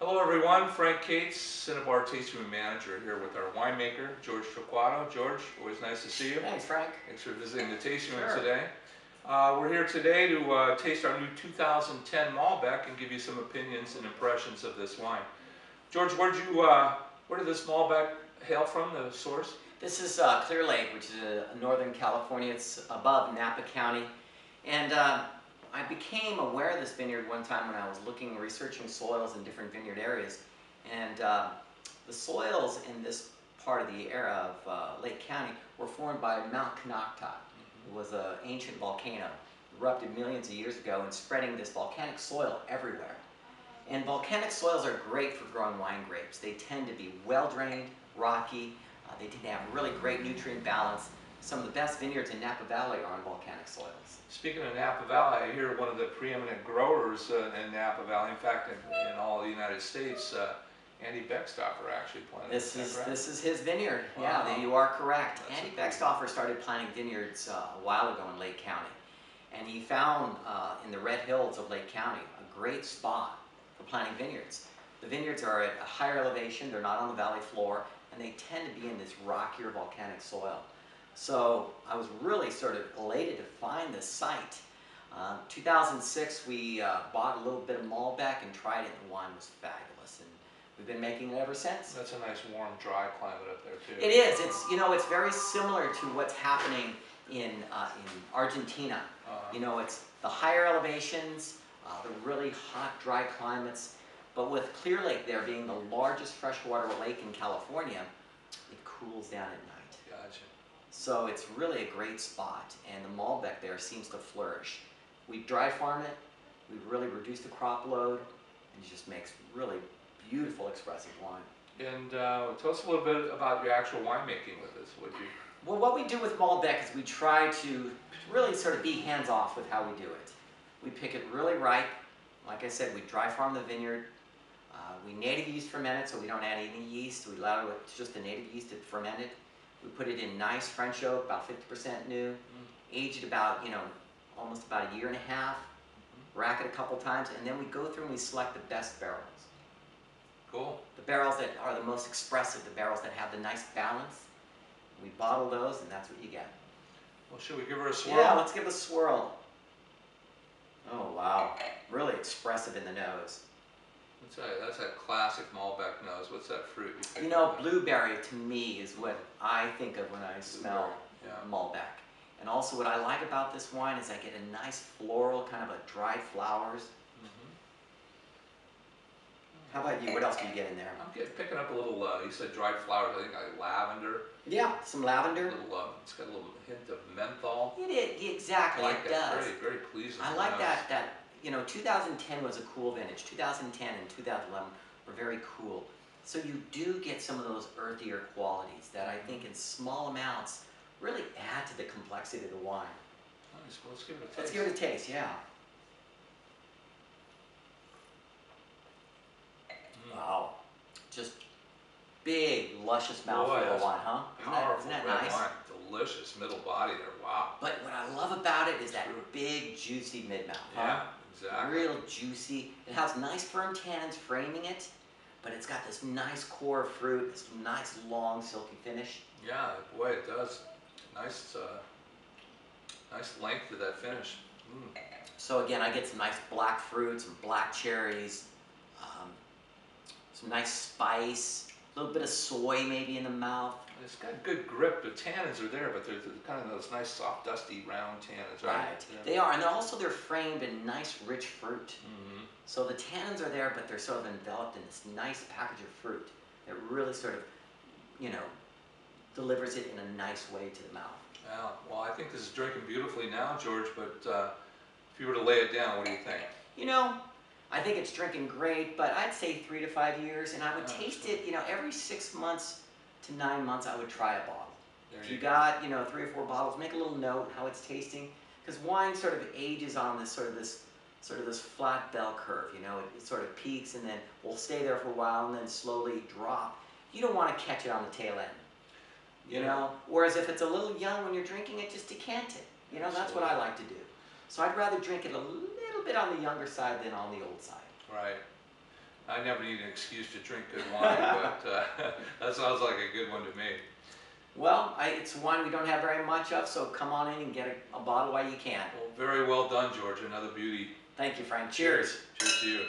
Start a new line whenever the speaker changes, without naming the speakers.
Hello everyone, Frank Cates, Cinnabar Tasting Room Manager here with our winemaker, George Torquato. George, always nice to see you.
Thanks, Frank.
Thanks for visiting the tasting room
Sure.
today. We're here today to taste our new 2010 Malbec and give you some opinions and impressions of this wine. George, where did this Malbec hail from, the source?
This is Clear Lake, which is Northern California. It's above Napa County. And I became aware of this vineyard one time when I was researching soils in different vineyard areas. And the soils in this part of the area of Lake County were formed by Mount Canoctoc. It was an ancient volcano, erupted millions of years ago and spreading this volcanic soil everywhere. And volcanic soils are great for growing wine grapes. They tend to be well-drained, rocky. They tend to have really great nutrient balance. Some of the best vineyards in Napa Valley are on volcanic soils.
Speaking of Napa Valley, I hear one of the preeminent growers in Napa Valley, in fact in all the United States, Andy Beckstoffer actually planted.
This is his vineyard.
Wow.
Yeah, you are correct.
That's
Andy Beckstoffer started planting vineyards a while ago in Lake County. And he found in the Red Hills of Lake County a great spot for planting vineyards. The vineyards are at a higher elevation, they're not on the valley floor, and they tend to be in this rockier volcanic soil. So I was really sort of elated to find this site. 2006 we bought a little bit of Malbec and tried it, and the wine was fabulous. And we've been making it ever since.
That's a nice warm, dry climate up there too.
It is. It's very similar to what's happening in Argentina. It's the higher elevations, the really hot, dry climates. But with Clear Lake there being the largest freshwater lake in California, it cools down at night.
Gotcha.
So it's really a great spot, and the Malbec there seems to flourish. We dry farm it, we really reduce the crop load, and it just makes really beautiful, expressive wine.
And tell us a little bit about your actual winemaking with this, would you?
Well, what we do with Malbec is we try to really sort of be hands-off with how we do it. We pick it really ripe. Like I said, we dry farm the vineyard. We native yeast ferment it, so we don't add any yeast. We allow it just the native yeast to ferment it. We put it in nice French oak, about 50% new. Age it about, almost about a year and a half. Rack it a couple times, and then we go through and we select the best barrels.
Cool.
The barrels that are the most expressive, the barrels that have the nice balance. We bottle those, and that's what you get.
Well, should we give her a swirl?
Yeah, let's give it a swirl. Oh, wow. Really expressive in the nose.
That's that classic Malbec nose. What's that fruit you picked
You know,
up?
blueberry to me is what I think of when I smell Malbec. And also what I like about this wine is I get a nice floral, kind of a dried flowers. How about you? What else do you get in there?
I'm picking up a little, you said dried flowers, I think like lavender.
Yeah, some lavender.
It's got a little hint of menthol.
It is, exactly,
I like
it
that.
does.
Very, very pleasing.
I like that, 2010 was a cool vintage. 2010 and 2011 were very cool. So you do get some of those earthier qualities that I think in small amounts really add to the complexity of the wine.
Nice. Well, let's give it a taste.
Let's give it a taste, yeah. Wow. Just big, luscious mouthful of wine, huh?
Powerful
Isn't that
red
nice?
wine. Delicious middle body there. Wow.
But what I love about it is that big, juicy mid-mouth.
Yeah, exactly.
Real juicy. It has nice firm tannins framing it, but it's got this nice core of fruit, this nice long silky finish.
Yeah, boy, it does. Nice, nice length to that finish.
So again, I get some nice black fruits, some black cherries, some nice spice, a little bit of soy maybe in the mouth.
It's got good grip. The tannins are there, but they're kind of those nice, soft, dusty, round tannins, right?
Right.
Yeah.
They are, and they're framed in nice, rich fruit. So the tannins are there, but they're sort of enveloped in this nice package of fruit that really sort of, delivers it in a nice way to the mouth.
Yeah, well, I think this is drinking beautifully now, George, but if you were to lay it down, what do you think?
I think it's drinking great, but I'd say 3 to 5 years, and I would taste it, every 6 months to 9 months, I would try a bottle. If you got, 3 or 4 bottles, make a little note how it's tasting, because wine sort of ages on this flat bell curve. It sort of peaks and then will stay there for a while and then slowly drop. You don't want to catch it on the tail end. Whereas if it's a little young when you're drinking it, just decant it. That's what I like to do. So I'd rather drink it a little bit on the younger side than on the old side.
Right. I never need an excuse to drink good wine, but that sounds like a good one to me.
Well, it's wine we don't have very much of, so come on in and get a bottle while you can.
Well, very well done, George. Another beauty.
Thank you, Frank. Cheers.
Cheers to you.